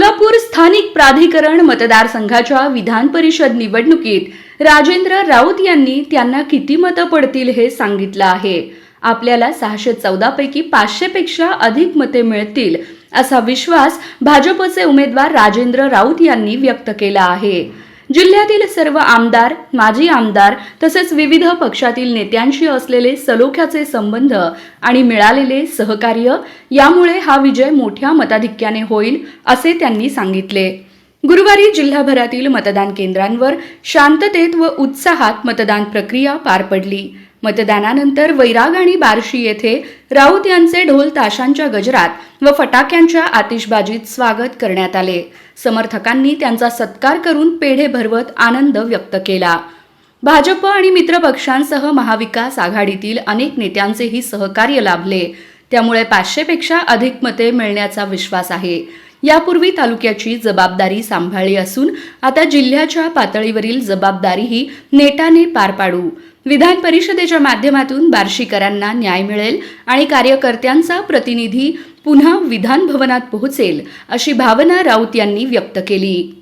सोलापूर स्थानिक प्राधिकरण मतदारसंघाच्या विधान परिषद निवडणुकीत राजेंद्र राऊत यांनी त्यांना किती मतं पडतील हे सांगितलं आहे। आपल्याला 614 पैकी 500 पेक्षा अधिक मते मिळतील असा विश्वास भाजपचे उमेदवार राजेंद्र राऊत यांनी व्यक्त केला आहे। जिल्ह्यातील सर्व आमदार, माजी आमदार तसेच विविध पक्षातील नेत्यांशी असलेले सलोख्याचे संबंध आणि मिळालेले सहकार्य यामुळे हा विजय मोठ्या मताधिक्याने होईल असे त्यांनी सांगितले। गुरुवारी जिल्हाभरातील मतदान केंद्रांवर शांततेत व उत्साहात मतदान प्रक्रिया पार पडली। मतदानानंतर वैराग आणि बार्शी येथे राऊत यांचे ढोल ताशांच्या गजरात व फटाक्यांच्या आतिषबाजीत स्वागत करण्यात आले। समर्थकांनी त्यांचा सत्कार करून पेढे भरवत आनंद व्यक्त केला। भाजप आणि मित्र पक्षांसह महाविकास आघाडीतील अनेक नेत्यांचेही सहकार्य लाभले, त्यामुळे 500 पेक्षा अधिक मते मिळण्याचा विश्वास आहे। यापूर्वी तालुक्याची जबाबदारी सांभाळली असून आता जिल्ह्याच्या पातळीवरील जबाबदारीही नेटाने पार पाडू। विधान परिषदेच्या माध्यमातून बार्शीकरांना न्याय मिळेल आणि कार्यकर्त्यांचा प्रतिनिधी पुन्हा विधान भवनात पोहोचेल अशी भावना राऊत यांनी व्यक्त केली।